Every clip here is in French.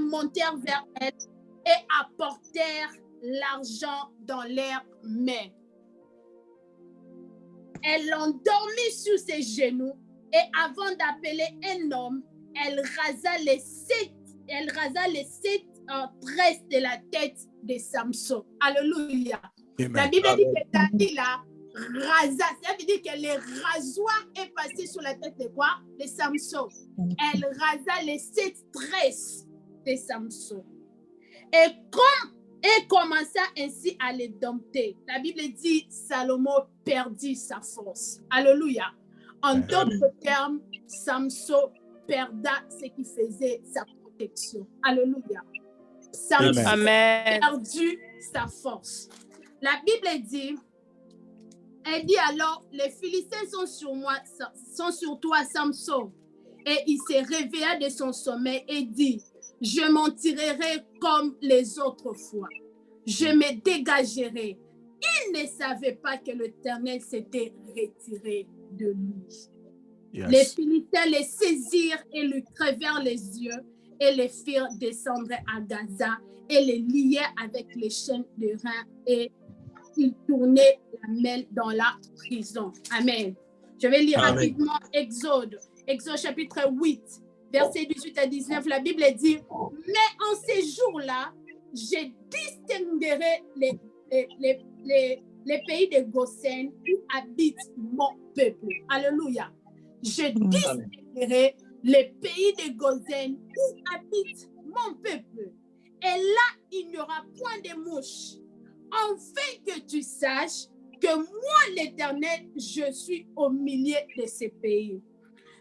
montèrent vers elle et apportèrent l'argent dans leurs mains. Elle l'endormit sur ses genoux et avant d'appeler un homme, elle rasa les sept tresses de la tête de Samson. Alléluia. Amen. La Bible dit que David là rasa, ça veut dire que le rasoir est passé sur la tête de quoi? De Samson. Elle rasa les 7 tresses de Samson. Et commença ainsi à les dompter. La Bible dit Salomon perdit sa force. Alléluia. En d'autres termes, Samson perda ce qui faisait sa protection. Alléluia. Samson a perdu sa force. La Bible dit, elle dit alors, les Philistins sont sur toi, Samson. Et il s'est réveillé de son sommeil et dit, je m'en tirerai comme les autres fois. Je me dégagerai. Il ne savait pas que l'Éternel s'était retiré de lui. Yes. Les Philistins les saisirent et lui crevèrent les yeux et les firent descendre à Gaza et les lièrent avec les chaînes de reins et ils tournaient la mêle dans la prison. Amen. Je vais lire rapidement Exode chapitre 8, versets 18 à 19. La Bible dit, mais en ces jours-là, je distinguerai les pays de Goshen où habite mon peuple. Alléluia. Je distinguerai les pays de Goshen où habite mon peuple. Et là, il n'y aura point de mouches. Afin que tu saches que moi, l'Éternel, je suis au milieu de ces pays.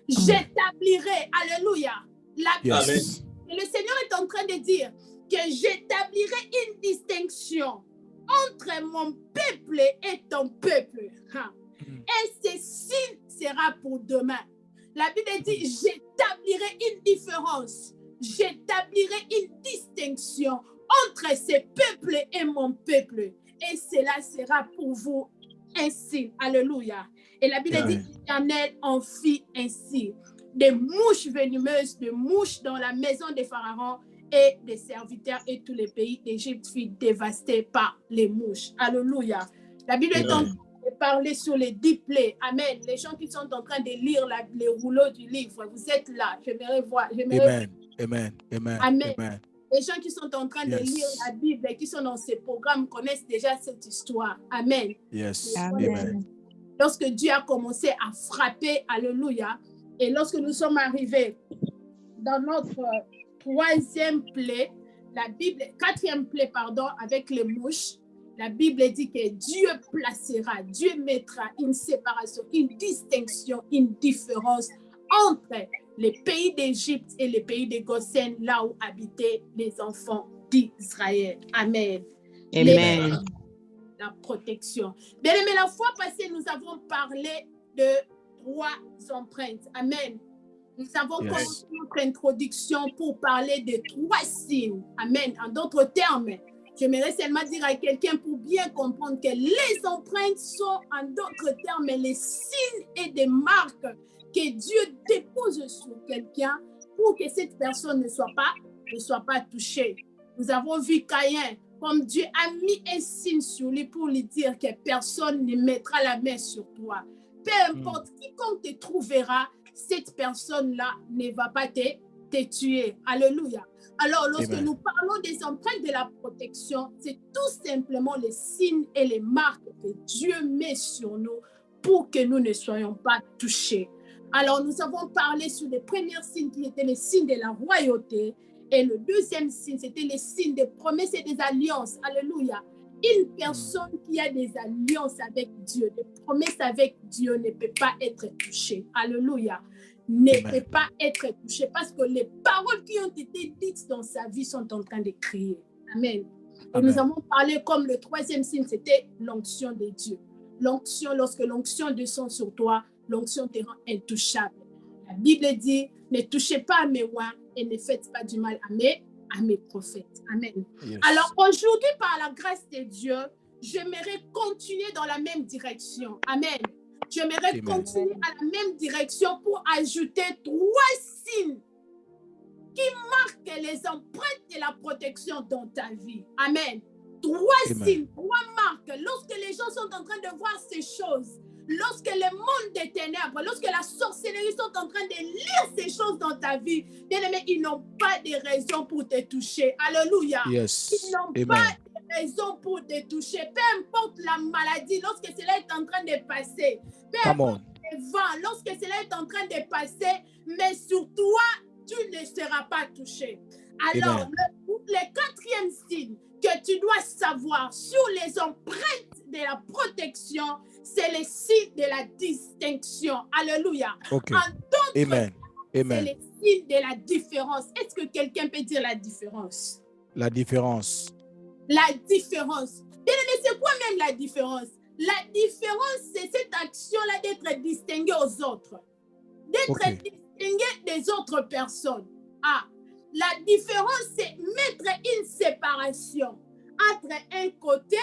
J'établirai, alléluia, la paix. Et le Seigneur est en train de dire que j'établirai une distinction entre mon peuple et ton peuple. Et ceci sera pour demain. La Bible dit, j'établirai une différence. J'établirai une distinction entre ces peuples et mon peuple. Et cela sera pour vous ainsi. Alléluia. Et la Bible dit, l'Éternel en fit ainsi. Des mouches venimeuses, des mouches dans la maison de Pharaon et des serviteurs et tous les pays d'Égypte furent dévastés par les mouches. Alléluia. La Bible est en train de parler sur les 10 plaies. Amen. Les gens qui sont en train de lire les rouleaux du livre, vous êtes là. J'aimerais voir. Amen. Amen. Les gens qui sont en train de lire la Bible et qui sont dans ces programmes connaissent déjà cette histoire. Amen. Amen. Lorsque Dieu a commencé à frapper, alléluia, et lorsque nous sommes arrivés dans notre quatrième plaie, avec les mouches, la Bible dit que Dieu placera, Dieu mettra une séparation, une distinction, une différence entre les pays d'Égypte et les pays de Goshen, là où habitaient les enfants d'Israël. Amen. Amen. La protection. Bien aimé, la fois passée, nous avons parlé de 3 empreintes. Amen. Nous avons commencé notre introduction pour parler de 3 signes. Amen. En d'autres termes, j'aimerais seulement dire à quelqu'un pour bien comprendre que les empreintes sont, en d'autres termes, les signes et des marques que Dieu dépose sur quelqu'un pour que cette personne ne soit pas touchée. Nous avons vu Caïn, comme Dieu a mis un signe sur lui pour lui dire que personne ne mettra la main sur toi. Peu importe, quiconque te trouvera, cette personne-là ne va pas te tuer. Alléluia. Alors, lorsque nous parlons des empreintes de la protection, c'est tout simplement les signes et les marques que Dieu met sur nous pour que nous ne soyons pas touchés. Alors, nous avons parlé sur les premiers signes qui étaient les signes de la royauté. Et le deuxième signe, c'était les signes des promesses et des alliances. Alléluia. Une personne qui a des alliances avec Dieu, des promesses avec Dieu ne peut pas être touchée. Alléluia. Ne peut pas être touchée parce que les paroles qui ont été dites dans sa vie sont en train de crier. Amen. Et nous avons parlé comme le troisième signe, c'était l'onction de Dieu. L'onction, lorsque l'onction descend sur toi, l'onction te rend intouchable. La Bible dit, ne touchez pas à mes rois et ne faites pas du mal à mes prophètes. Amen. Alors aujourd'hui, par la grâce de Dieu, j'aimerais continuer dans la même direction. Amen. J'aimerais continuer à la même direction pour ajouter 3 signes qui marquent les empreintes de la protection dans ta vie. Amen. 3 signes, 3 marques. Lorsque les gens sont en train de voir ces choses, lorsque le monde des ténèbres, lorsque la sorcellerie sont en train de lire ces choses dans ta vie, bien-aimé, ils n'ont pas de raison pour te toucher. Alléluia. Ils n'ont pas de raison pour te toucher. Peu importe la maladie, lorsque cela est en train de passer, peu importe les vents, lorsque cela est en train de passer, mais sur toi, tu ne seras pas touché. Alors, le 4e signe que tu dois savoir sur les empreintes de la protection, c'est le signe de la distinction. Alléluia. Okay. En d'autres Amen. c'est Amen. le signe de la différence. Est-ce que quelqu'un peut dire la différence? La différence. La différence. Bien aimé, c'est quoi même la différence? La différence, c'est cette action-là d'être distingué aux autres. D'être distingué des autres personnes. Ah, la différence, c'est mettre une séparation entre un côté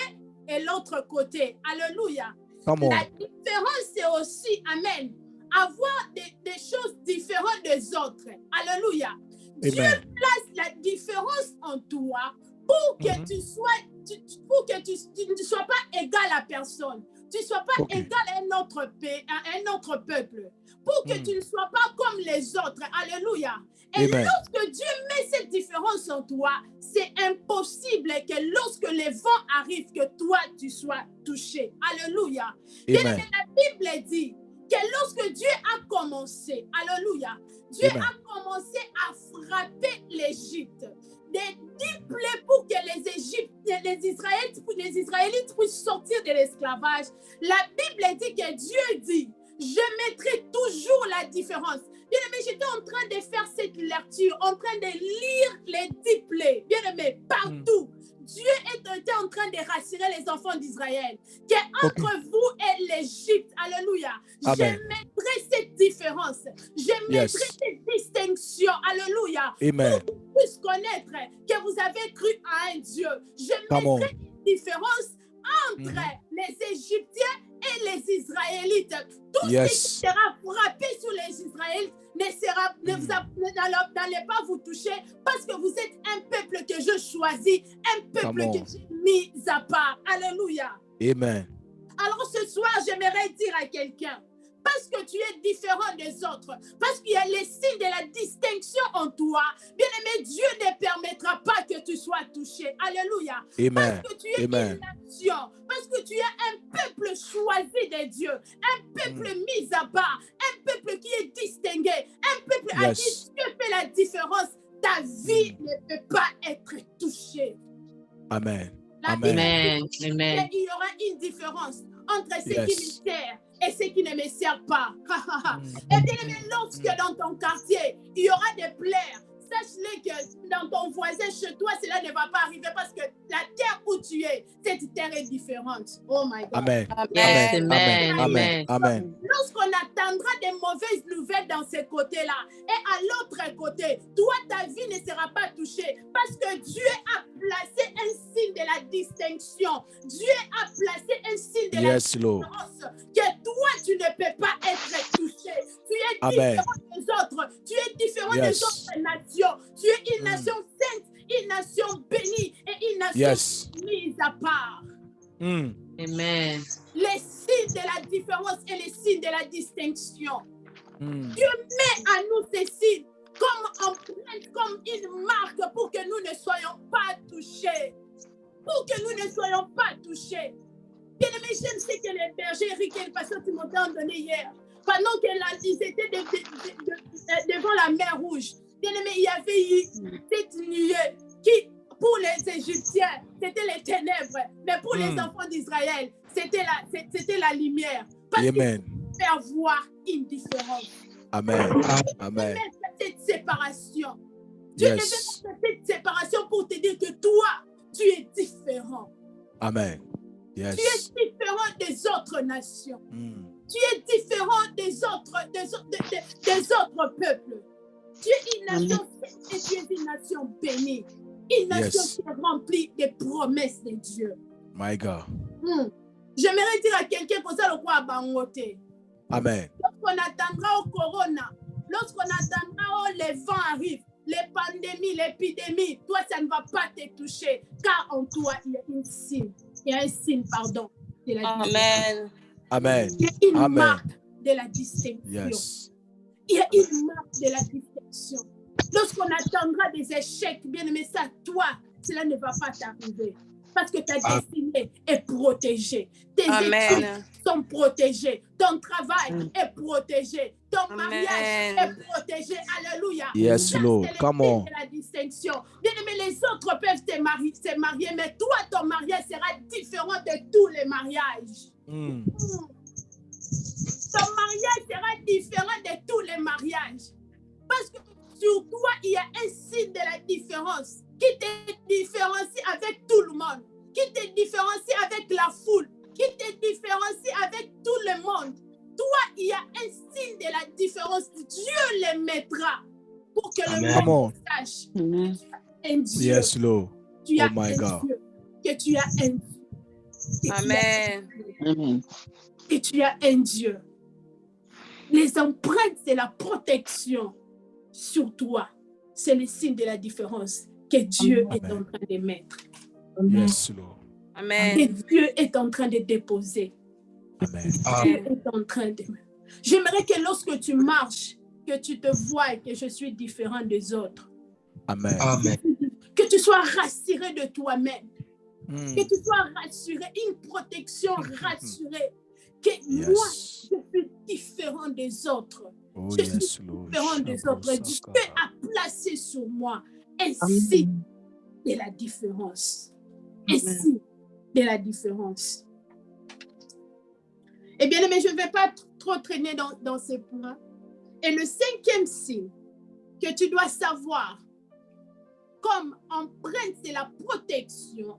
et l'autre côté. Alléluia. La différence, c'est aussi, amen, avoir des choses différentes des autres. Alléluia. Amen. Dieu place la différence en toi pour que tu sois, pour que tu ne sois pas égal à personne. Tu ne sois pas égal à un autre peuple. Pour que tu ne sois pas comme les autres. Alléluia. Et lorsque Dieu met cette différence en toi, c'est impossible que lorsque les vents arrivent, que toi, tu sois touché. Alléluia. Bien aimé, la Bible dit que lorsque Dieu a commencé, alléluia, Dieu a commencé à frapper l'Égypte. Des 10 plaies pour que les Israélites puissent sortir de l'esclavage. La Bible dit que Dieu dit, je mettrai toujours la différence. Bien aimé, j'étais en train de faire cette lecture, en train de lire les 10 plaies. Bien aimé, partout. Dieu était en train de rassurer les enfants d'Israël qu'entre vous et l'Égypte, alléluia, je mettrai cette différence, je mettrai cette distinction, alléluia, pour que vous puissiez connaître que vous avez cru à un Dieu. Je mettrai une différence entre les Égyptiens et les Israélites. Tout ce qui sera frappé sur les Israélites n'allez pas vous toucher parce que vous êtes un peuple que je choisis, un peuple que j'ai mis à part. Alléluia. Amen. Alors ce soir, j'aimerais dire à quelqu'un, parce que tu es différent des autres, parce qu'il y a les signes de la distinction en toi, bien-aimé, Dieu ne permettra pas que tu sois touché. Alléluia. Amen. Parce que tu es une nation, parce que tu es un peuple choisi de Dieu, un peuple mis à part, un peuple qui est distingué, un peuple à qui Dieu fait la différence. Ta vie ne peut pas être touchée. Amen. Amen. Amen. Il y aura une différence entre ceux qui me servent et ceux qui ne me servent pas. Et bien aimé, lorsque dans ton quartier, il y aura des plaies, sache-le que dans ton voisin, chez toi, cela ne va pas arriver parce que la terre où tu es, cette terre est différente. Oh my God. Amen. Amen. Amen. Amen. Amen. Lorsqu'on attendra des mauvaises nouvelles dans ces côtés-là, et à l'autre côté, toi, ta vie ne sera pas touchée parce que Dieu a placé un signe de la distinction. Dieu a placé un signe de la différence que toi, tu ne peux pas être touché. Tu es différent des autres. Tu es différent des autres nations. Tu es une nation sainte, une nation bénie et une nation mise à part. Amen. Les signes de la différence et les signes de la distinction. Dieu met à nous ces signes comme empreinte, comme une marque pour que nous ne soyons pas touchés. Pour que nous ne soyons pas touchés. Bien aimé, j'aime ce que les bergers, Eric et le pasteur Timothée ont donné hier. Pendant qu'ils étaient devant la mer Rouge, bien aimé, il y avait eu cette nuée qui, pour les Égyptiens, c'était les ténèbres. Mais pour les enfants d'Israël, c'était la lumière. Parce qu'ils faire voir une différence. Amen. Amen. Dieu fait cette séparation. Dieu ne fait pas cette séparation pour te dire que toi, tu es différent. Amen. Tu es différent des autres nations. Tu es différent des autres peuples. Tu es une nation et tu es une nation bénie. Une nation qui est remplie des promesses de Dieu. My God. J'aimerais dire à quelqu'un pour ça le roi Bangote. Amen. Lorsqu'on attendra au corona, lorsqu'on attendra où les vents arrivent, les pandémies, l'épidémie, toi, ça ne va pas te toucher, car en toi, il y a un signe, de la Amen. Amen. Il y a une Amen. marque de la distinction. Yes. Il y a une marque de la distinction. Lorsqu'on attendra des échecs, bien aimé, ça, toi, cela ne va pas t'arriver. Parce que ta destinée est protégée. Tes études sont protégées. Ton travail est protégé. Ton mariage est protégé. Alléluia. Yes, Lord. Come on. C'est la distinction. Bien aimé, les autres peuvent se marier, mais toi, ton mariage sera différent de tous les mariages. Ton mariage sera différent de tous les mariages. Parce que sur toi, il y a un signe de la différence qui te différencie avec tout le monde, qui te différencie avec la foule, qui te différencie avec tout le monde. Toi, il y a un signe de la différence. Dieu le mettra pour que le monde sache que tu as un Dieu. Yes, Lord. Tu as Oh my un God. Dieu. Que tu as un Dieu. Amen. Et tu as un Dieu. Les empreintes, c'est la protection sur toi. C'est le signe de la différence que Dieu est en train de mettre. Yes, Lord. Amen. Que Dieu est en train de déposer. Amen. Dieu est en train de... J'aimerais que lorsque tu marches, que tu te vois et que je suis différent des autres. Amen. Que tu sois rassuré de toi-même. Que tu sois rassuré, une protection rassurée. Que moi, je suis différent des autres. Je suis différent des autres. Dieu a placé sur moi un signe de la différence. Un signe de la différence. Eh bien, mais je ne vais pas trop traîner dans ces points. Et le cinquième signe que tu dois savoir, comme empreinte, c'est la protection.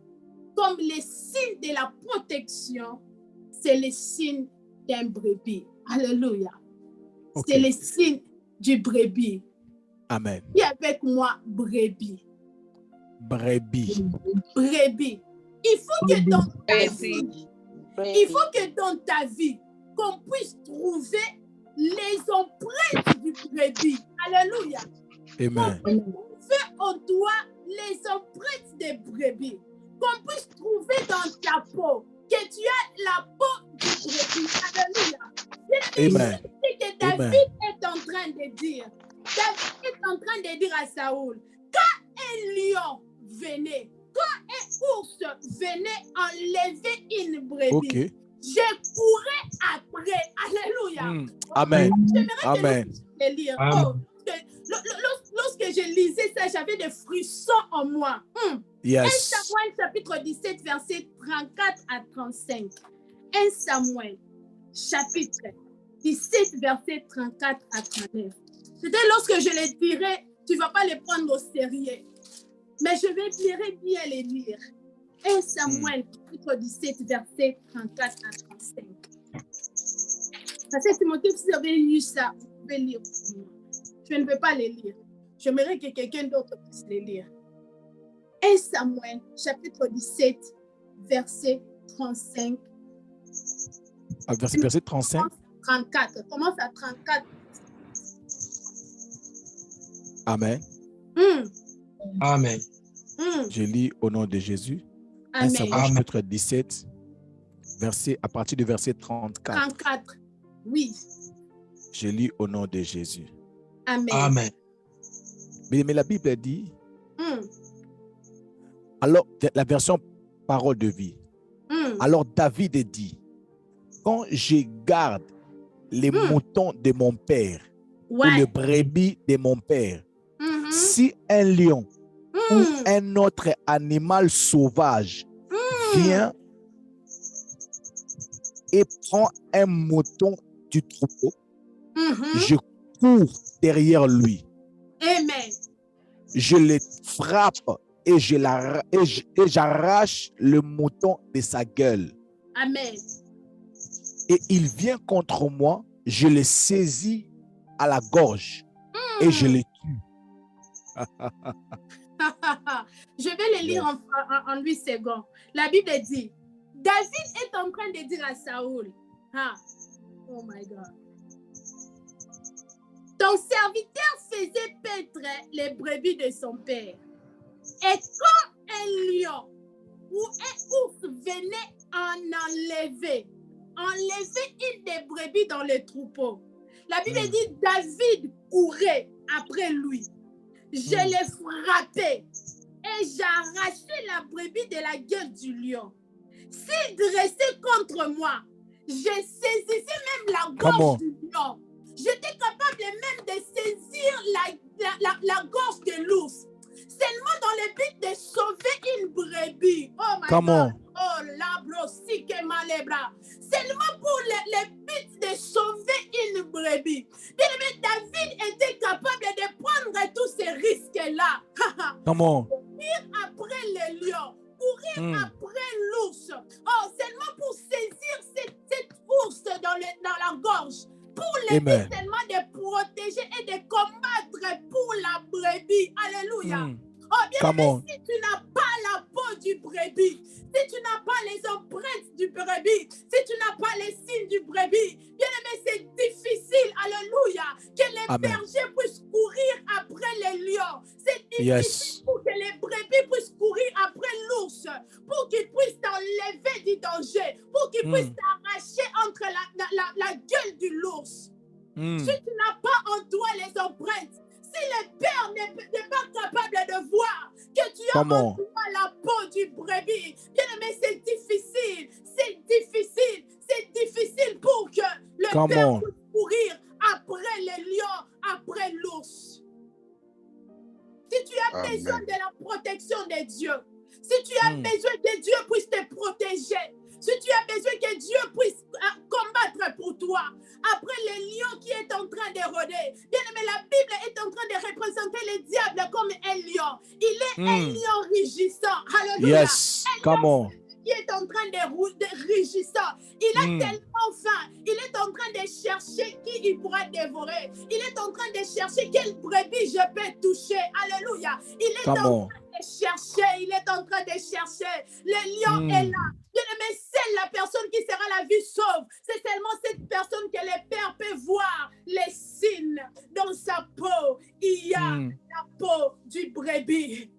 Comme les signes de la protection, c'est les signes d'un brebis. Alléluia. Okay. C'est les signes du brebis. Amen. Qui avec moi, brebis. Brebis. Brebis. Il faut que dans ta vie, qu'on puisse trouver les empreintes du brebis. Alléluia. Amen. Qu'on puisse trouver en toi les empreintes des brebis. Qu'on puisse trouver dans ta peau que tu as la peau du brebis. Alléluia. Amen. C'est que David est en train de dire. David est en train de dire à Saoul, quand un lion venait, quand un ours venait enlever une brebis, je courais après. Alléluia. Amen. Amen. Lire. Oh, lorsque je lisais ça, j'avais des frissons en moi. 1 Samuel chapitre 17, verset 34 à 35. 1 Samuel chapitre 17, verset 34 à 39. C'était lorsque je les dirais, tu ne vas pas les prendre au sérieux. Mais je vais bien les lire. 1 Samuel chapitre 17, verset 34 à 35. Parce que Timothée, si vous avez lu ça, vous pouvez lire pour moi. Je ne vais pas les lire. J'aimerais que quelqu'un d'autre puisse les lire. 1 Samuel, chapitre 17, verset 35. Verset 35. 34. Commence à 34. Amen. Amen. Je lis au nom de Jésus. Amen. 1 Samuel, chapitre 17, à partir du verset 34. 34. Oui. Je lis au nom de Jésus. Amen. Amen. Mais la Bible dit, alors, la version parole de vie. Alors David dit, quand je garde les moutons de mon père ou le brebis de mon père, si un lion ou un autre animal sauvage vient et prend un mouton du troupeau, je cours derrière lui. Amen. Je le frappe et j'arrache le mouton de sa gueule. Amen. Et il vient contre moi, je le saisis à la gorge et je le tue. Je vais le lire en 8 secondes. La Bible dit, David est en train de dire à Saoul, oh my God, ton Son serviteur faisait paître les brebis de son père. Et quand un lion ou un ours venait enlever une des brebis dans le troupeau, la Bible dit David courait après lui. Je l'ai frappé et j'arrachais la brebis de la gueule du lion. S'il dressait contre moi, je saisissais même la gorge du lion. J'étais capable même de saisir la gorge de l'ours. Seulement dans le but de sauver une brebis. Oh my God. Oh, labro, si que malebra. Seulement pour le but de sauver une brebis. Bien aimé, David était capable de prendre tous ces risques-là. Courir après le lion. Courir après l'ours. Oh, seulement pour saisir cette ours dans la gorge. Pour l'aider seulement de protéger et de combattre pour la brebis. Alléluia. Oh, bien aimé, si tu n'as pas la peau du brebis, si tu n'as pas les empreintes du brebis, si tu n'as pas les signes du brebis, bien aimé, c'est difficile, alléluia, que les bergers puissent courir après les lions. C'est difficile pour que les brebis puissent courir après l'ours, pour qu'ils puissent t'enlever du danger, pour qu'ils puissent t'arracher entre la gueule de l'ours. Si tu n'as pas en toi les empreintes, si le père n'est pas capable de voir que tu as en toi la peau du brebis, bien aimé, c'est difficile pour que le père puisse courir après les lions, après l'ours. Si tu as besoin de la protection de Dieu, si tu as besoin que Dieu puisse te protéger, si tu as besoin que Dieu puisse combattre pour toi, après le lion qui est en train de rôder, bien aimé, la Bible est en train de représenter le diable comme un lion. Il est un lion rugissant. Alléluia. Qui est en train de rugissant. Il a tellement faim. Il est en train de chercher qui il pourra dévorer. Il est en train de chercher quelle brebis je peux toucher. Alléluia. Il est en train de chercher. Il est en train de chercher. Le lion est là. Bien aimé, c'est la personne qui sera la vie sauve. C'est seulement cette personne que le Père peut voir les signes. Dans sa peau, il y a la peau du brebis.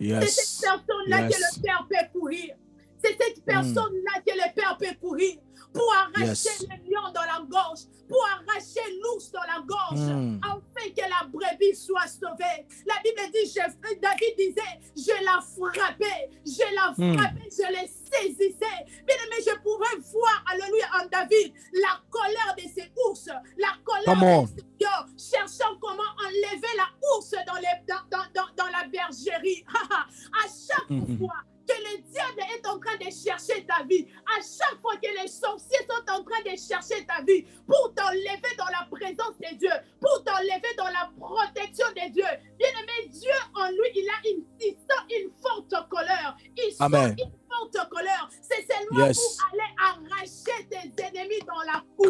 C'est cette personne-là que le Père peut courir. C'est cette personne-là que le Père peut courir pour arracher le lion dans la gorge, pour arracher l'ours dans la gorge, afin que la brebis soit sauvée. La Bible dit, David disait, je la frappais, je l'ai saisissais. Bien aimé, je pouvais voir, alléluia, en David, la colère de ces ours, la colère de ces lions, cherchant comment enlever la ours dans la bergerie. À chaque fois que le diable est en train de chercher ta vie, à chaque fois que les sorciers sont en train de chercher ta vie pour t'enlever dans la présence de Dieu, pour t'enlever dans la protection de Dieu, bien aimé, Dieu en lui, il sent une forte colère. Il sent une forte colère. C'est seulement pour aller arracher tes ennemis dans la cour,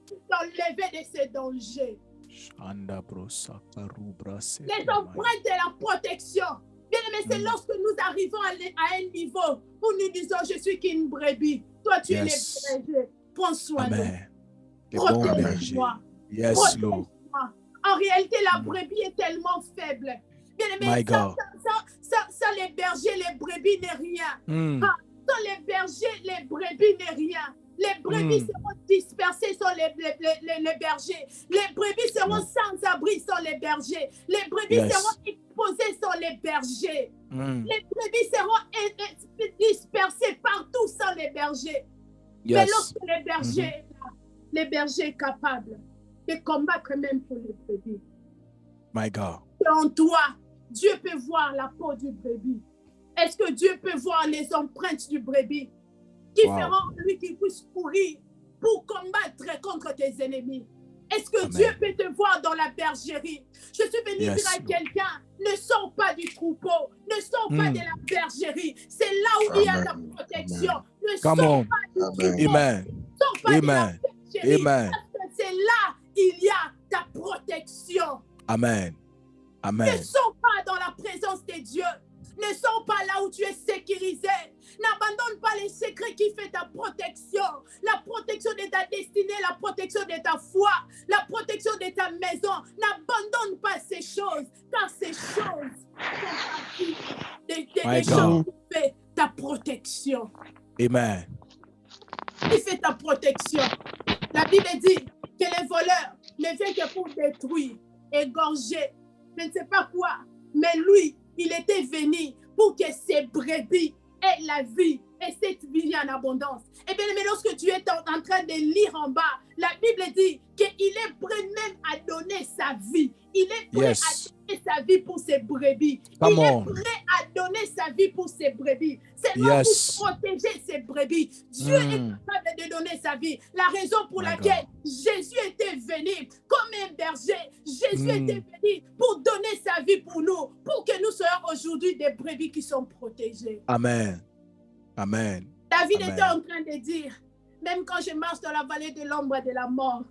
pour t'enlever de ces dangers. Les empreintes de la protection. Bien aimé, c'est lorsque nous arrivons à un niveau où nous disons, je suis qu'une brebis. Toi, tu es le berger. Prends soin de moi. Protège-moi. Protège-moi. En réalité, la brebis est tellement faible. Bien aimé, sans les bergers, les brebis n'est rien. Sans les bergers, les brebis n'est rien. Les brebis seront dispersées sans les bergers. Les brebis seront sans abri sans les bergers. Les brebis seront exposées sans les bergers. Les brebis seront dispersées partout sans les bergers. Mais lorsque les bergers capables de combattre même pour les brebis. My God. En toi, Dieu peut voir la peau du brebis. Est-ce que Dieu peut voir les empreintes du brebis qui feront lui qui puisse courir pour combattre contre tes ennemis? Est-ce que Dieu peut te voir dans la bergerie? Je suis venu dire à quelqu'un, ne sors pas du troupeau, ne sors pas de la bergerie. C'est là où il y a ta protection. Ne sors pas du troupeau, ne sors pas de la bergerie. Parce que c'est là il y a ta protection. Amen. Ne sors pas dans la présence de Dieu. Ne sors pas là où tu es sécurisé. N'abandonne pas les secrets qui font ta protection. La protection de ta destinée, la protection de ta foi, la protection de ta maison. N'abandonne pas ces choses, car ces choses font partie des choses qui font ta protection. Amen. Qui fait ta protection. La Bible dit que les voleurs ne viennent que pour détruire, égorger, je ne sais pas quoi. Mais lui, il était venu pour que ses brebis aient la vie et cette vie en abondance. Et bien, mais lorsque tu es en train de lire en bas, la Bible dit qu'il est prêt même à donner sa vie. Il est prêt à donner sa vie pour ses brebis. Il est prêt à donner sa vie pour ses brebis. C'est là pour protéger ses brebis. Dieu est capable de donner sa vie. La raison pour laquelle Jésus était venu comme un berger. Jésus était venu pour donner sa vie pour nous, pour que nous soyons aujourd'hui des brebis qui sont protégées. Amen. Amen. David était en train de dire, même quand je marche dans la vallée de l'ombre de la mort,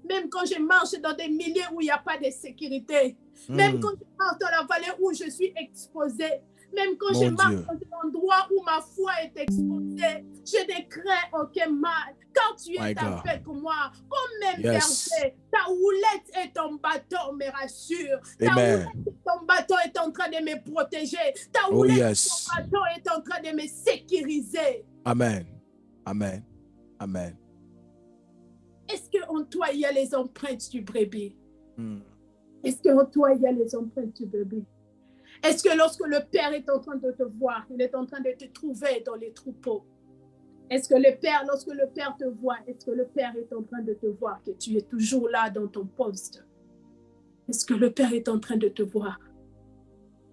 même quand je marche dans des milieux où il n'y a pas de sécurité, même quand je marche dans la vallée où je suis exposé, même quand je marche dans un endroit où ma foi est exposée, je ne crains aucun mal. Quand tu es avec moi, comme un berger, ta houlette et ton bâton me rassurent. Ta houlette et ton bâton est en train de me protéger. Ta houlette et ton bâton est en train de me sécuriser. Amen. Amen. Amen. Est-ce qu'en toi, il y a les empreintes du brebis? Est-ce qu'en toi, il y a les empreintes du brebis? Est-ce que lorsque le Père est en train de te voir, il est en train de te trouver dans les troupeaux? Est-ce que le Père, lorsque le Père te voit, est-ce que le Père est en train de te voir que tu es toujours là dans ton poste? Est-ce que le Père est en train de te voir?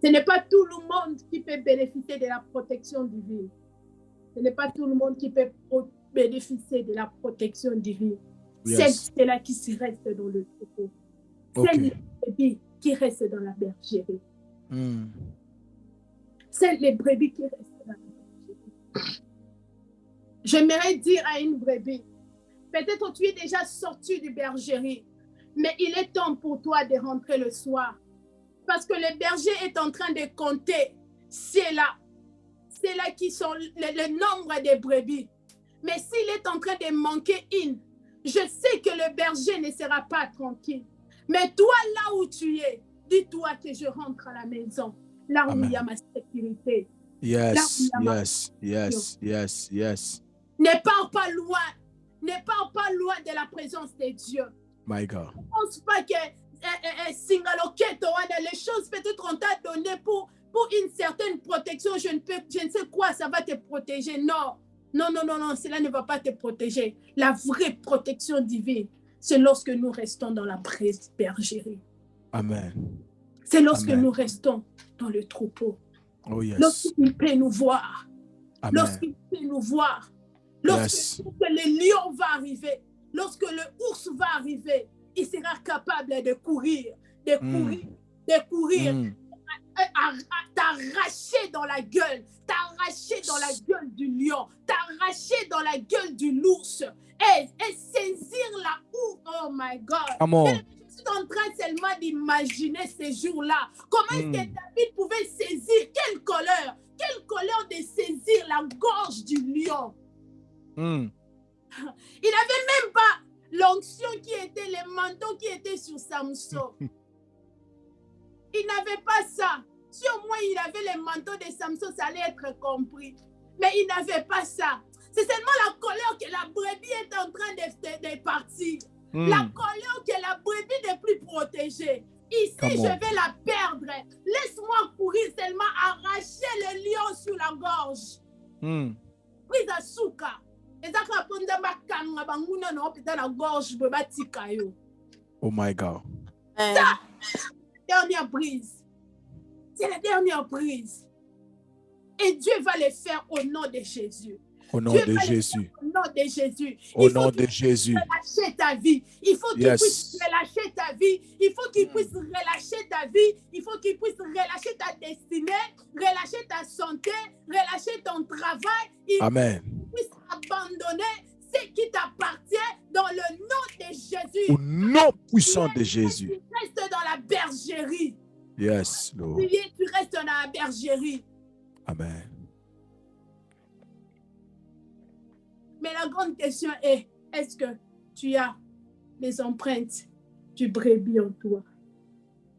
Ce n'est pas tout le monde qui peut bénéficier de la protection divine. Ce n'est pas tout le monde qui peut bénéficier de la protection divine. C'est là qui se reste dans le troupeau. C'est les brebis qui restent dans la bergerie. C'est les brebis qui restent dans la bergerie. J'aimerais dire à une brebis, peut-être tu es déjà sorti du bergerie, mais il est temps pour toi de rentrer le soir. Parce que le berger est en train de compter, c'est là qui sont le nombre des brebis. Mais s'il est en train de manquer une, je sais que le berger ne sera pas tranquille. Mais toi, là où tu es, dis-toi que je rentre à la maison, là où il y a ma sécurité. Yes. Ne pars pas loin. Ne pars pas loin de la présence de Dieu. My God. Ne pense pas que les choses peut-être on t'a donné pour une certaine protection. Je ne sais quoi, ça va te protéger. Non, cela ne va pas te protéger. La vraie protection divine, c'est lorsque nous restons dans la bergerie. Amen. C'est lorsque nous restons dans le troupeau. Oh yes. Lorsqu'il peut nous voir. Amen. Lorsqu'il peut nous voir. Lorsque le lion va arriver. Lorsque le ours va arriver. Il sera capable de courir. T'arracher dans la gueule. T'arracher dans la gueule du lion. T'arracher dans la gueule de l'ours. Et saisir la ours. Oh my God. Come on. Je suis en train seulement d'imaginer ces jours-là. Comment est-ce que David pouvait saisir? Quelle colère de saisir la gorge du lion. Il n'avait même pas l'onction qui était, les manteaux qui étaient sur Samson. Il n'avait pas ça. Si au moins il avait les manteaux de Samson, ça allait être compris. Mais il n'avait pas ça. C'est seulement la colère que la brebis est en train de partir. La colère que la brebis n'est plus protégée. Ici, je vais la perdre. Laisse-moi courir seulement, arracher le lion sur la gorge. Prise à souka. Oh my God. Ça, dernière prise. C'est la dernière prise. Et Dieu va le faire au nom de Jésus. Au nom de Jésus. Au nom de Jésus. Au nom de Jésus. Relâcher ta vie. Il faut qu'il puisse relâcher ta vie. Il faut qu'il puisse relâcher ta vie. Il faut qu'il puisse relâcher ta destinée, relâcher ta santé, relâcher ton travail. Amen. Puisse abandonner ce qui t'appartient dans le nom de Jésus. Au nom puissant de Jésus. Tu restes dans la bergerie. Yes, Lord. Tu restes dans la bergerie. Amen. Mais la grande question est, est-ce que tu as les empreintes du brebis en toi?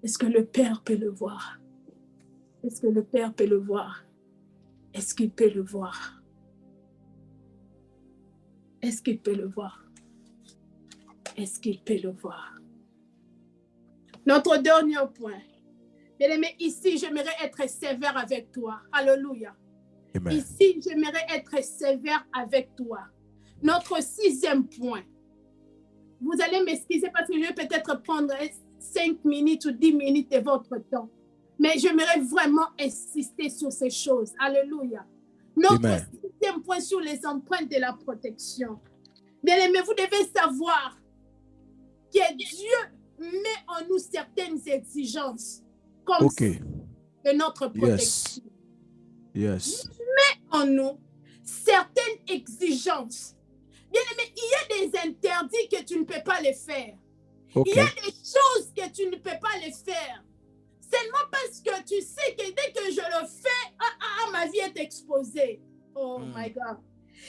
Est-ce que le Père peut le voir? Est-ce que le Père peut le voir? Est-ce qu'il peut le voir? Est-ce qu'il peut le voir? Est-ce qu'il peut le voir? Notre dernier point. Bien-aimé, ici, j'aimerais être sévère avec toi. Alléluia. Amen. Ici, j'aimerais être sévère avec toi. Notre 6e point. Vous allez m'excuser parce que je vais peut-être prendre 5 minutes ou 10 minutes de votre temps. Mais j'aimerais vraiment insister sur ces choses. Alléluia. Notre 6e point sur les empreintes de la protection. Bien-aimés, vous devez savoir que Dieu met en nous certaines exigences comme de notre protection. Yes. Met en nous certaines exigences. Bien-aimé, il y a des interdits que tu ne peux pas les faire. Il y a des choses que tu ne peux pas les faire. Seulement parce que tu sais que dès que je le fais, ma vie est exposée. Oh my God.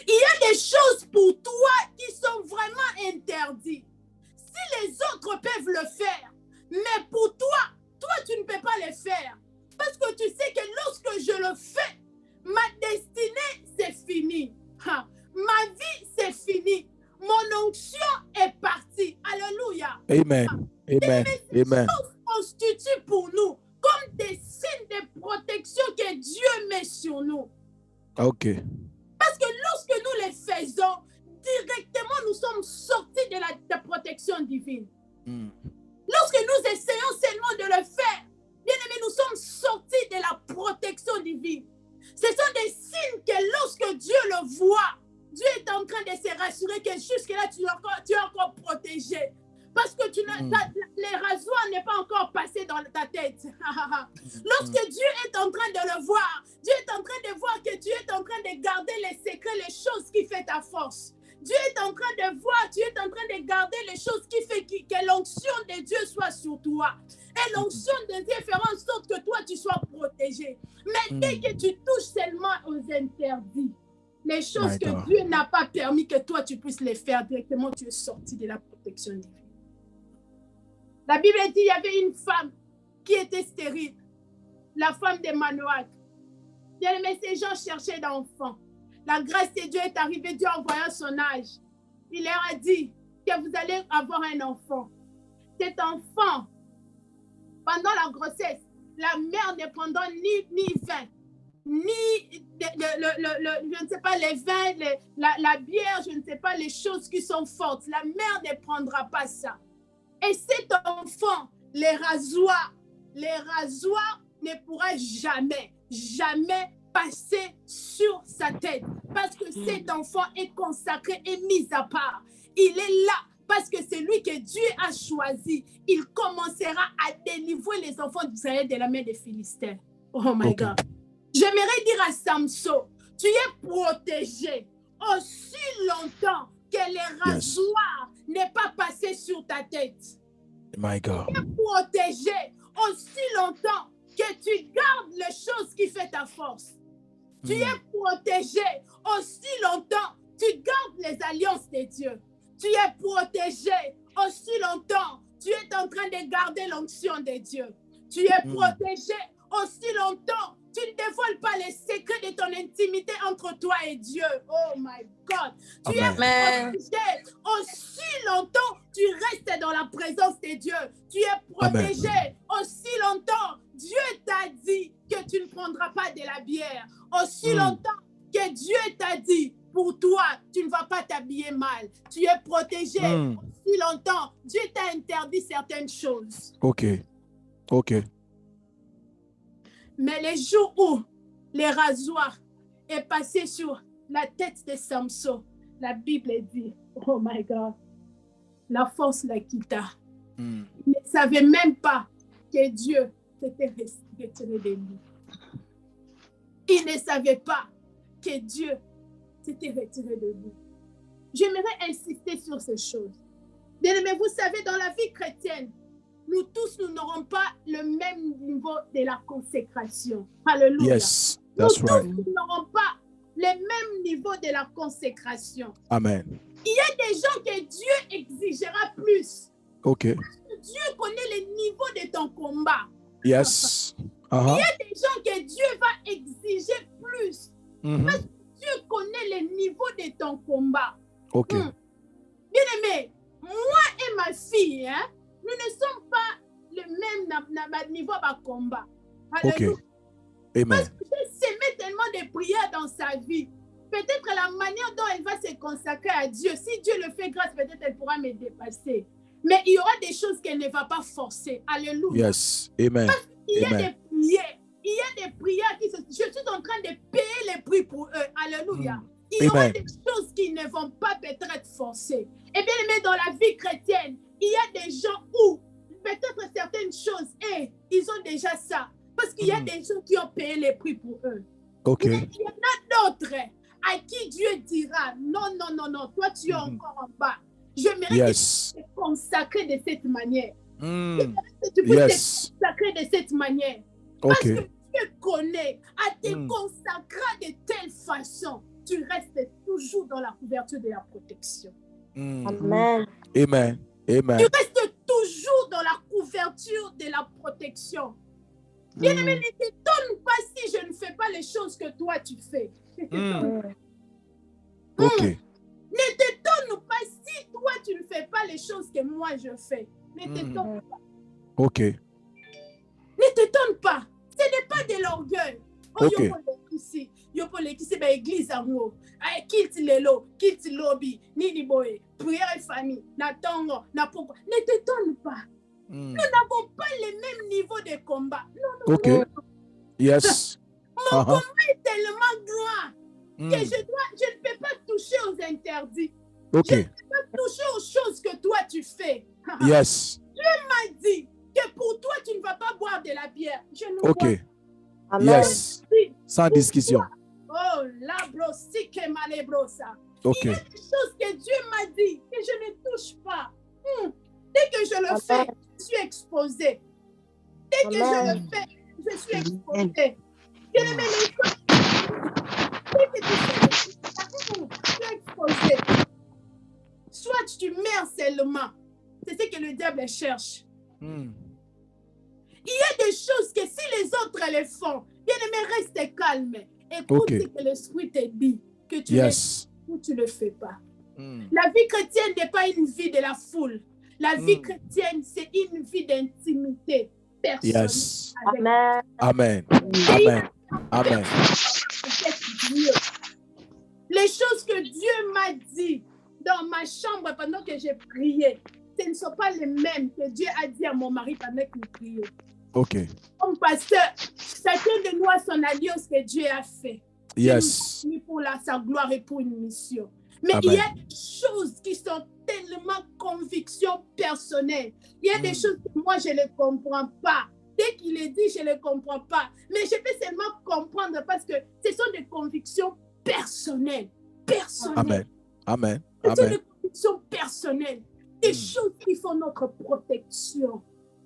Il y a des choses pour toi qui sont vraiment interdites. Si les autres peuvent le faire, mais pour toi, tu ne peux pas le faire. Parce que tu sais que lorsque je le fais, ma destinée, c'est fini. Ma vie, c'est fini. Mon onction est partie. Alléluia. Amen. Amen. Amen. Ces choses constituent pour nous comme des signes de protection que Dieu met sur nous. OK. Parce que lorsque nous les faisons, directement nous sommes sortis de la protection divine. Lorsque nous essayons seulement de le faire, bien aimé, nous sommes sortis de la protection divine. Ce sont des signes que lorsque Dieu le voit, Dieu est en train de se rassurer que jusque-là, tu es encore protégé. Parce que les rasoirs n'est pas encore passé dans ta tête. Lorsque Dieu est en train de le voir, Dieu est en train de voir que tu es en train de garder les secrets, les choses qui font ta force. Dieu est en train de voir, tu es en train de garder les choses qui font que l'onction de Dieu soit sur toi. Et l'onction de Dieu fera en sorte que toi, tu sois protégé. Mais dès que tu touches seulement aux interdits, les choses que Dieu n'a pas permis que toi, tu puisses les faire directement, tu es sorti de la protection divine. La Bible dit qu'il y avait une femme qui était stérile, la femme de Manoach. Mais ces gens cherchaient d'enfants. La grâce de Dieu est arrivée, Dieu a envoyé son âge. Il leur a dit que vous allez avoir un enfant. Cet enfant, pendant la grossesse, la mère ne prendra ni vin, ni je ne sais pas, les vins, la bière, je ne sais pas, les choses qui sont fortes. La mère ne prendra pas ça. Et cet enfant, les rasoirs ne pourra jamais passer sur sa tête. Parce que cet enfant est consacré et mis à part. Il est là parce que c'est lui que Dieu a choisi. Il commencera à délivrer les enfants d'Israël de la main des Philistins. Oh my God. J'aimerais dire à Samson, tu es protégé aussi longtemps que les rasoirs n'est pas passé sur ta tête. My God. Tu es protégé aussi longtemps que tu gardes les choses qui font ta force. Tu es protégé aussi longtemps que tu gardes les alliances de Dieu. Tu es protégé aussi longtemps que tu es en train de garder l'onction de Dieu. Tu es protégé aussi longtemps tu ne dévoiles pas les secrets de ton intimité entre toi et Dieu. Oh my God. Tu es protégé aussi longtemps tu restes dans la présence de Dieu. Tu es protégé aussi longtemps. Dieu t'a dit que tu ne prendras pas de la bière. Aussi longtemps que Dieu t'a dit pour toi, tu ne vas pas t'habiller mal. Tu es protégé aussi longtemps. Dieu t'a interdit certaines choses. OK. Mais les jours où les rasoirs est passé sur la tête de Samson, la Bible dit, oh my God, la force la quitta. Il ne savait même pas que Dieu s'était retiré de lui. Il ne savait pas que Dieu s'était retiré de lui. J'aimerais insister sur ces choses. Mais vous savez, dans la vie chrétienne, nous tous, nous n'aurons pas le même niveau de la consécration. Alléluia. Yes, that's right. Nous tous, nous n'aurons pas le mêmes niveaux de la consécration. Amen. Il y a des gens que Dieu exigera plus. Ok. Dieu connaît les niveaux de ton combat. Yes. Il y a des gens que Dieu va exiger plus. Parce que Dieu connaît les niveaux de ton combat. Ok. Bien-aimé, moi et ma fille, hein, nous ne sommes pas le même niveau de combat. Alléluia. Ok. Amen. Parce que Dieu s'émet tellement de prières dans sa vie. Peut-être la manière dont elle va se consacrer à Dieu, si Dieu le fait grâce, peut-être elle pourra me dépasser. Mais il y aura des choses qu'elle ne va pas forcer. Alléluia. Yes. Amen. Parce qu'il y a Amen. des prières. Il y a des prières qui je suis en train de payer les prix pour eux. Alléluia. Il y aura des choses qui ne vont pas peut-être être forcées. Et bien aimé, dans la vie chrétienne, il y a des gens où peut-être certaines choses, ils ont déjà ça. Parce qu'il y a des gens qui ont payé les prix pour eux. Ok. Mais il y en a d'autres à qui Dieu dira, non, non, non, non, toi tu es encore en bas. J'aimerais que tu te consacres de cette manière. Que tu puisses te consacrer de cette manière. Parce que Dieu connaît, à te consacrer de telle façon, tu restes toujours dans la couverture de la protection. Amen. Amen. Amen. Tu restes toujours dans la couverture de la protection. Bien-aimé, ne t'étonne pas si je ne fais pas les choses que toi tu fais. Ok. Ne t'étonne pas si toi tu ne fais pas les choses que moi je fais. Ne t'étonne pas. Ok. Ne t'étonne pas. Ce n'est pas de l'orgueil. Oh, Ok. Yo pour l'église, ben église en haut. Quitte lelo, quitte lobby, nini boy, prière et famille, na tongo, na pourquoi. Ne t'étonne pas. Nous n'avons pas les mêmes niveaux de combat. Non, non, ok. non. Yes. Mon combat est tellement grand que je ne peux pas toucher aux interdits. Ok. Je ne peux pas toucher aux choses que toi tu fais. Yes. Dieu m'a dit que pour toi tu ne vas pas boire de la bière. Je ne Ok. bois. Amen. Yes. Sans discussion. Oh, la brosi que malebrosa. Ok. Il y a des choses que Dieu m'a dit que je ne touche pas. Dès que je le fais, je suis exposé. Dès que je le fais, je suis exposé. Dès que tu fais, je suis exposé. Soit tu meurs seulement. C'est ce que le diable cherche. Il y a des choses que si les autres les font, bien aimé, reste calme. Écoute ce que l'Esprit te dit, que tu le fais ou tu ne le fais pas. La vie chrétienne n'est pas une vie de la foule. La vie chrétienne, c'est une vie d'intimité personnelle. Yes. Amen. Amen. Amen. Amen. Les choses que Dieu m'a dit dans ma chambre pendant que j'ai prié, ce ne sont pas les mêmes que Dieu a dit à mon mari pendant qu'il priait. Ok. Comme pasteur, chacun de nous a son alliance que Dieu a fait. Yes. Pour sa gloire et pour une mission. Mais Amen. il y a des choses qui sont tellement convictions personnelles. Il y a des choses que moi, je ne comprends pas. Dès qu'il est dit, je ne le comprends pas. Mais je peux seulement comprendre parce que ce sont des convictions personnelles. Amen. Amen. Ce sont des convictions personnelles. Des choses qui font notre protection.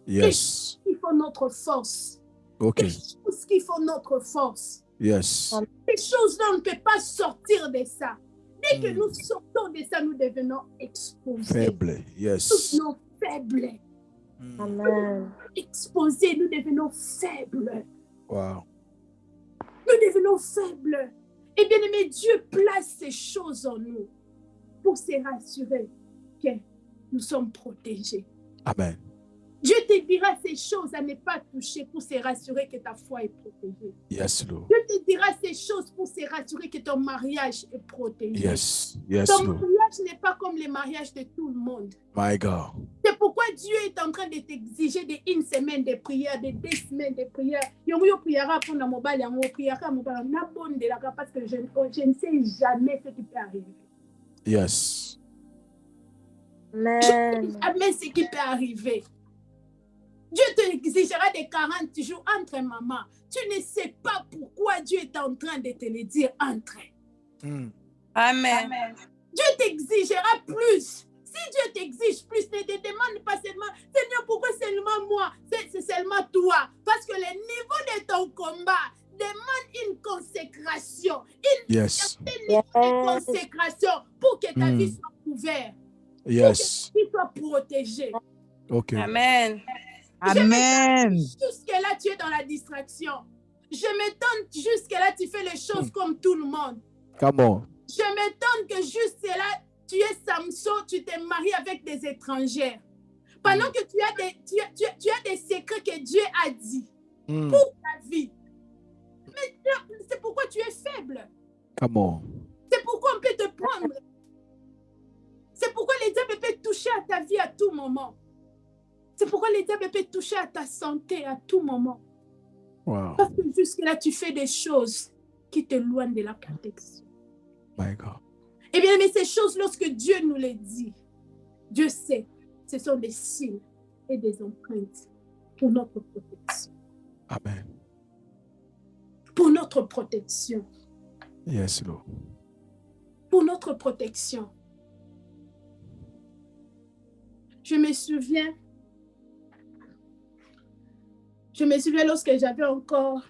Yes. Des choses qui font notre force. Ok. Des choses qui font notre force. Yes. Des choses dont on ne peut pas sortir de ça. Dès que nous sortons de ça, nous devenons exposés. Faible. Yes. Nous devenons faibles. Amen. Exposés, nous devenons faibles. Wow. Nous devenons faibles. Et bien aimé, Dieu place ces choses en nous pour se rassurer que nous sommes protégés. Amen. Dieu te dira ces choses à ne pas toucher pour se rassurer que ta foi est protégée. Yes, Lord. Dieu te dira ces choses pour se rassurer que ton mariage est protégé. Yes. Yes, Ton Lord. mariage n'est pas comme les mariages de tout le monde. My God. C'est pourquoi Dieu est en train de t'exiger de une semaine de prière, de 2 semaines de prière. Yo priera pour la mobile, yo priera mobile, na bonne de la parce que je ne sais jamais ce qui peut arriver. Yes. Amen. Je ne sais jamais ce qui peut arriver. Dieu t'exigera des 40 jours entre maman. Tu ne sais pas pourquoi Dieu est en train de te le dire entre. Amen. Dieu t'exigera plus. Si Dieu t'exige plus, ne te demande pas seulement, Seigneur, pourquoi seulement moi? C'est seulement toi. Parce que le niveau de ton combat demande une consécration, une Yes. Certaines consécrations pour que ta vie soit couverte. Yes. Pour que ta vie soit protégée. Ok. Amen. Amen. Jusque-là, tu es dans la distraction. Je m'étonne jusque-là, tu fais les choses comme tout le monde. Come on. Je m'étonne que jusque-là, tu es Samson, tu t'es marié avec des étrangères. Pendant que tu as des secrets que Dieu a dit pour ta vie. Mais c'est pourquoi tu es faible. Come on. C'est pourquoi on peut te prendre. C'est pourquoi les diables peuvent toucher à ta vie à tout moment. C'est pourquoi les diables peuvent toucher à ta santé à tout moment. Wow. Parce que jusque-là, tu fais des choses qui t'éloignent de la protection. My God. Eh bien, mais ces choses, lorsque Dieu nous les dit, Dieu sait, ce sont des signes et des empreintes pour notre protection. Amen. Pour notre protection. Yes, Lord. Pour notre protection. Je me souviens lorsque j'avais encore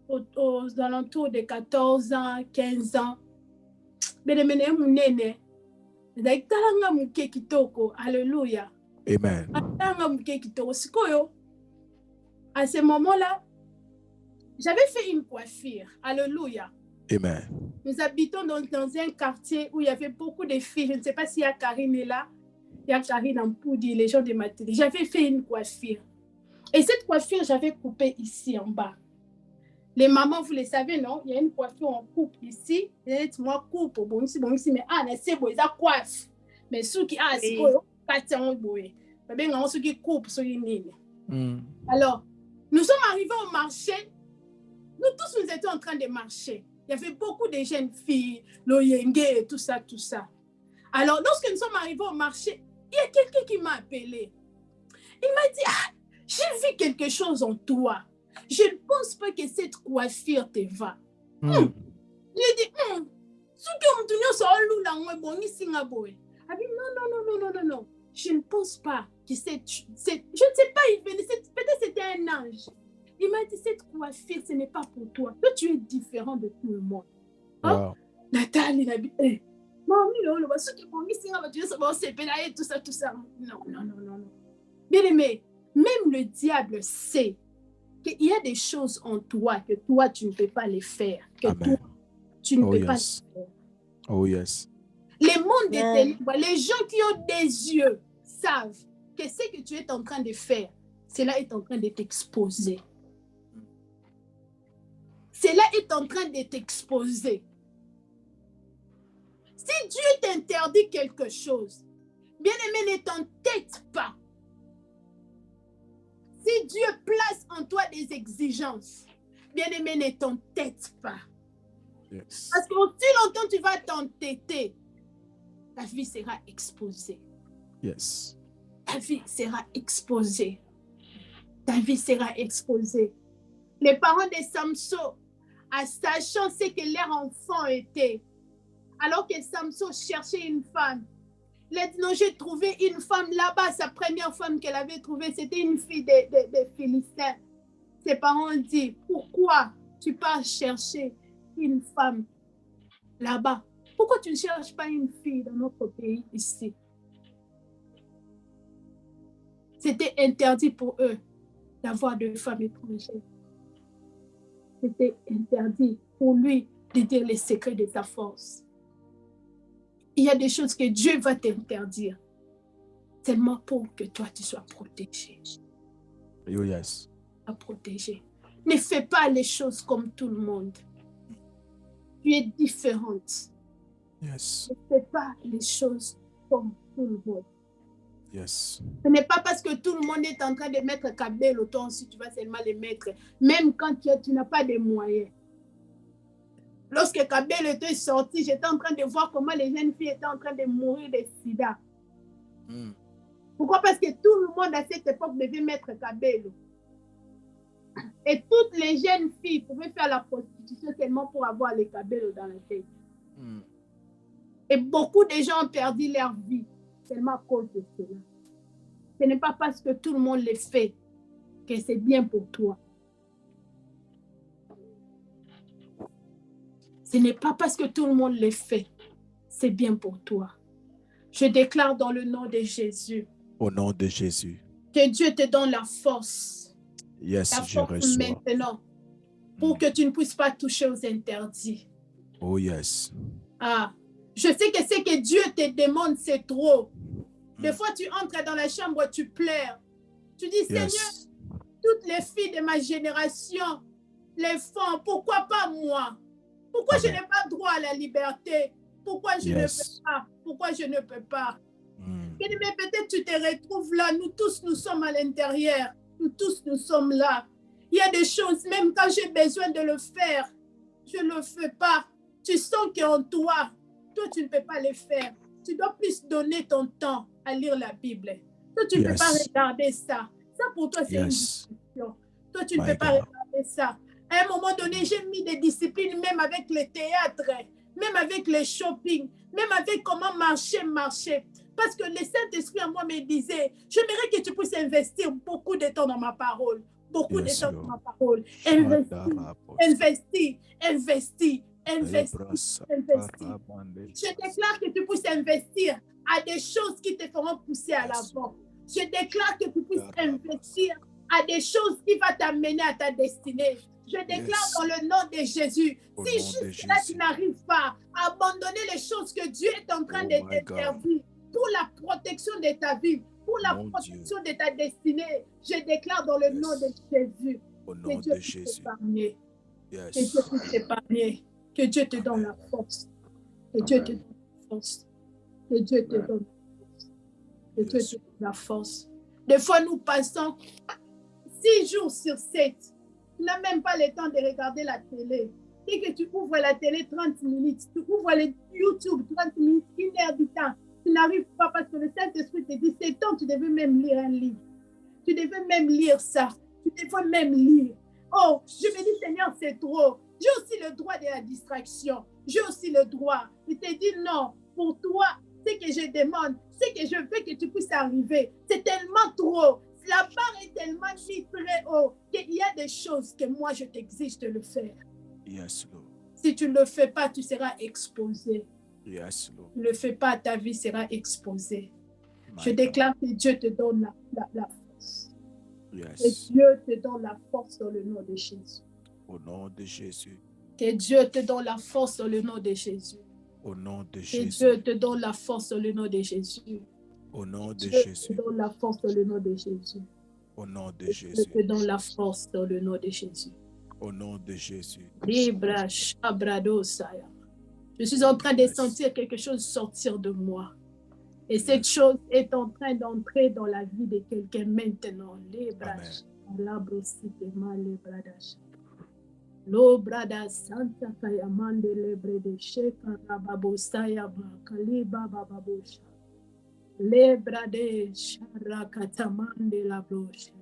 aux alentours de 14 ans, 15 ans. Alléluia. Amen. À ce moment-là, j'avais fait une coiffure. Alléluia. Amen. Nous habitons dans un quartier où il y avait beaucoup de filles. Je ne sais pas s'il y a Karine est là. Il y a Karine Ampoudi, les gens de ma télé. J'avais fait une coiffure. Et cette coiffure, j'avais coupé ici en bas. Les mamans, vous le savez, non? Il y a une coiffure, on coupe ici. Et moi, coupe. Bon, ici, mais c'est bon, ça coiffe. Mais ceux qui c'est bon, ceux qui coupent, ceux qui nient. Alors, nous sommes arrivés au marché. Nous tous, nous étions en train de marcher. Il y avait beaucoup de jeunes filles, l'Oyenge et tout ça, tout ça. Alors, lorsque nous sommes arrivés au marché, il y a quelqu'un qui m'a appelé. Il m'a dit, j'ai vu quelque chose en toi. Je ne pense pas que cette coiffure te va. J'ai dit, non. Je ne pense pas que je ne sais pas, peut-être c'était un ange. Il m'a dit, cette coiffure, ce n'est pas pour toi. Toi, tu es différent de tout le monde. Wow. Nathalie, il a dit, tout ça. Non. Bien aimé, même le diable sait qu'il y a des choses en toi que toi, tu ne peux pas les faire. Que Amen. toi, tu ne peux pas les faire. Oh, yes. Les mondes des ténèbres, les gens qui ont des yeux savent que ce que tu es en train de faire, cela est en train de t'exposer. Cela est en train de t'exposer. Si Dieu t'interdit quelque chose, bien-aimé, ne t'entête pas. Si Dieu place en toi des exigences, bien-aimé, ne t'entête pas. Yes. Parce qu'aussi longtemps tu vas t'entêter, ta vie sera exposée. Yes. Ta vie sera exposée. Ta vie sera exposée. Les parents de Samson, en sachant ce que leur enfant était, alors que Samson cherchait une femme, il a dit non, j'ai trouvé une femme là-bas. Sa première femme qu'elle avait trouvée, c'était une fille des Philistins. Ses parents ont dit, pourquoi tu pars chercher une femme là-bas? Pourquoi tu ne cherches pas une fille dans notre pays ici? C'était interdit pour eux d'avoir de femmes étrangères. C'était interdit pour lui de dire les secrets de sa force. Il y a des choses que Dieu va t'interdire seulement pour que toi tu sois protégé. Oh, yes. Protégé. Ne fais pas les choses comme tout le monde. Tu es différente. Yes. Ne fais pas les choses comme tout le monde. Yes. Ce n'est pas parce que tout le monde est en train de mettre Kabel autant si tu vas seulement les mettre, même quand tu n'as pas de moyens. Lorsque Kabel était sorti, j'étais en train de voir comment les jeunes filles étaient en train de mourir de sida. Pourquoi? Parce que tout le monde à cette époque devait mettre Kabel. Et toutes les jeunes filles pouvaient faire la prostitution seulement pour avoir les Kabel dans la tête. Et beaucoup de gens ont perdu leur vie seulement à cause de cela. Ce n'est pas parce que tout le monde le fait que c'est bien pour toi. Ce n'est pas parce que tout le monde le fait. C'est bien pour toi. Je déclare dans le nom de Jésus. Au nom de Jésus. Que Dieu te donne la force. Yes, la je force reçois. maintenant. Pour que tu ne puisses pas toucher aux interdits. Oh yes. Ah, je sais que ce que Dieu te demande, c'est trop. Des fois, tu entres dans la chambre, tu pleures. Tu dis, Seigneur, toutes les filles de ma génération les font. Pourquoi pas moi? Pourquoi je n'ai pas droit à la liberté? Pourquoi je ne peux pas? Pourquoi je ne peux pas? Mais peut-être tu te retrouves là. Nous tous, nous sommes à l'intérieur. Nous tous, nous sommes là. Il y a des choses, même quand j'ai besoin de le faire, je ne le fais pas. Tu sens qu'en toi, tu ne peux pas le faire. Tu dois plus donner ton temps à lire la Bible. Toi, tu ne peux pas regarder ça. Ça, pour toi, c'est une discussion. Toi, tu ne peux pas regarder ça. À un moment donné, j'ai mis des disciplines, même avec le théâtre, même avec le shopping, même avec comment marcher. Parce que le Saint-Esprit en moi me disait, j'aimerais que tu puisses investir beaucoup de temps dans ma parole. Beaucoup de temps dans ma parole. Investis. Je déclare que tu puisses investir à des choses qui te feront pousser à l'avant. Je déclare que tu puisses investir à des choses qui vont t'amener à ta destinée. Je déclare dans le nom de Jésus, si juste là tu n'arrives pas à abandonner les choses que Dieu est en train de t'interdire pour la protection de ta vie, pour la protection de ta destinée, je déclare dans le nom de Jésus que Dieu puisse t'épargner. Que Dieu puisse t'épargner. Que Dieu te donne la force. Que Dieu te donne la force. Que Dieu te donne la force. Que Dieu te donne la force. Des fois, nous passons 6 jours sur 7. Tu n'as même pas le temps de regarder la télé. Dès que tu ouvres la télé 30 minutes, tu ouvres le YouTube 30 minutes, 1 heure du temps, tu n'arrives pas parce que le Saint-Esprit te dit, c'est temps, tu devais même lire un livre. Tu devais même lire ça. Tu devais même lire. Oh, je me dis, Seigneur, c'est trop. J'ai aussi le droit de la distraction. J'ai aussi le droit. Il te dit, non, pour toi, ce que je demande, ce que je veux que tu puisses arriver, c'est tellement trop. La barre est tellement mise très haut qu'il y a des choses que moi, je t'exige de le faire. Yes, Lord. Si tu ne le fais pas, tu seras exposé. Yes, Lord. Ne le fais pas, ta vie sera exposée. Je déclare que Dieu te donne la force. Yes. Que Dieu te donne la force dans le nom de Jésus. Au nom de Jésus. Que Dieu te donne la force dans le nom de Jésus. Au nom de Jésus. Que Dieu te donne la force dans le nom de Jésus. Au nom de Dieu Jésus. te donne la force dans le nom de Jésus. Au nom de Dieu Jésus. te donne la force dans le nom de Jésus. Au nom de Jésus. Libra Shabrado Saya. Je suis en train de sentir quelque chose sortir de moi. Et cette chose est en train d'entrer dans la vie de quelqu'un maintenant. Libra Shabrado Saya. Lo brada santa kayamande lebre de sheka rababosaya bakaliba bababosha. Le brade sharakatamande la bloche.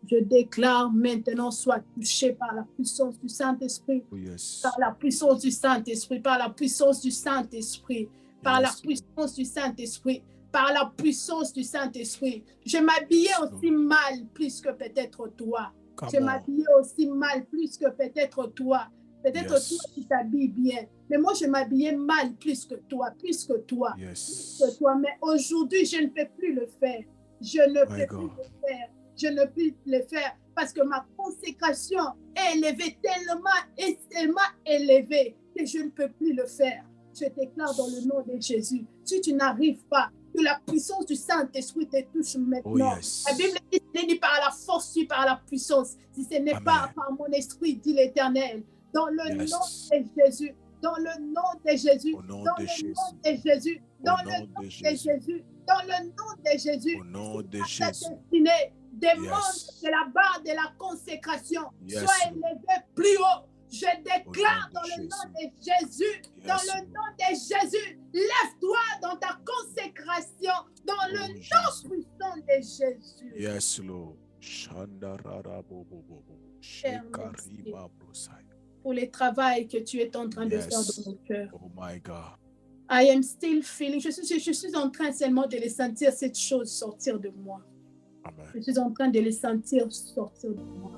Je déclare maintenant, sois touché par la puissance du Saint-Esprit. Oh, yes. Par la puissance du Saint-Esprit, par la puissance du Saint-Esprit, par la puissance du Saint-Esprit, par la puissance du Saint-Esprit. Je m'habillais aussi mal plus que peut-être toi. Je m'habillais aussi mal plus que peut-être toi. Peut-être toi, tu t'habilles bien. Mais moi, je m'habillais mal plus que toi, plus que toi. Plus que toi. Mais aujourd'hui, je ne peux plus le faire. Je ne peux plus le faire. Je ne peux plus le faire parce que ma consécration est élevée, tellement élevée que je ne peux plus le faire. Je déclare dans le nom de Jésus, si tu n'arrives pas, que la puissance du Saint-Esprit te touche maintenant. Oh, yes. La Bible dit, ce n'est par la force, ni par la puissance. Si ce n'est pas par mon esprit, dit l'Éternel. Dans le nom de Jésus, dans le nom de Jésus, dans le nom de Jésus, dans le nom de Jésus, dans le nom de Jésus, au nom de Jésus, destinée demande que la barre de la consécration soit élevée plus haut. Je déclare dans le nom de Jésus, dans le nom de Jésus, lève-toi dans ta consécration, dans le nom puissant de Jésus. Yes, Lord. Pour le travail que tu es en train de faire dans mon cœur. Oh my God. I am still feeling, je suis en train seulement de les sentir cette chose sortir de moi. Amen. Je suis en train de les sentir sortir de moi.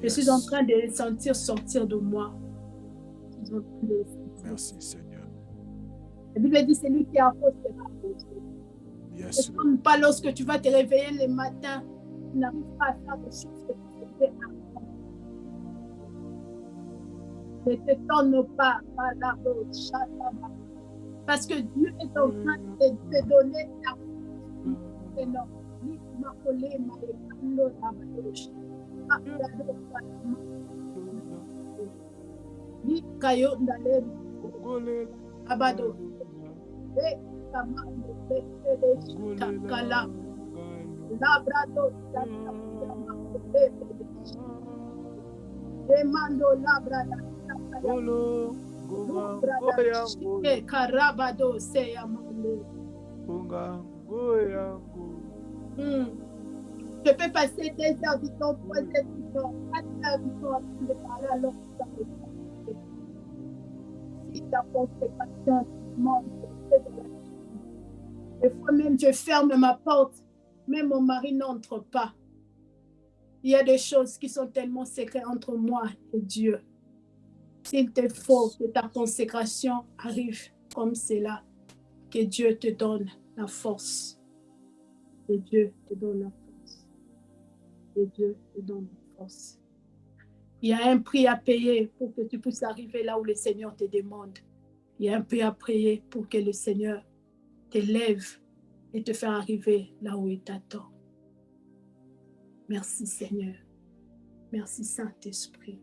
Je suis en train de les sentir sortir de moi. Merci, Seigneur. La Bible dit, c'est lui qui arrose sera arrosé. Yes, ne tombe pas lorsque tu vas te réveiller le matin, tu n'arrives pas à faire des choses que tu faisais avant. Ne t'étonne pas, parce que Dieu est en train de te donner la force énorme. Abado. Demando labrada. Karabado seya mande. Je peux passer 2 heures du temps, 3 heures du temps, 4 heures du temps de parler alors que ça me fait. Si ta consécration demande des fois même je ferme ma porte, même mon mari n'entre pas. Il y a des choses qui sont tellement secrètes entre moi et Dieu. S'il te faut que ta consécration arrive comme cela, que Dieu te donne la force. Que Dieu te donne la force. Que Dieu te donne la force. Il y a un prix à payer pour que tu puisses arriver là où le Seigneur te demande. Il y a un prix à payer pour que le Seigneur t'élève et te fasse arriver là où il t'attend. Merci Seigneur. Merci Saint-Esprit.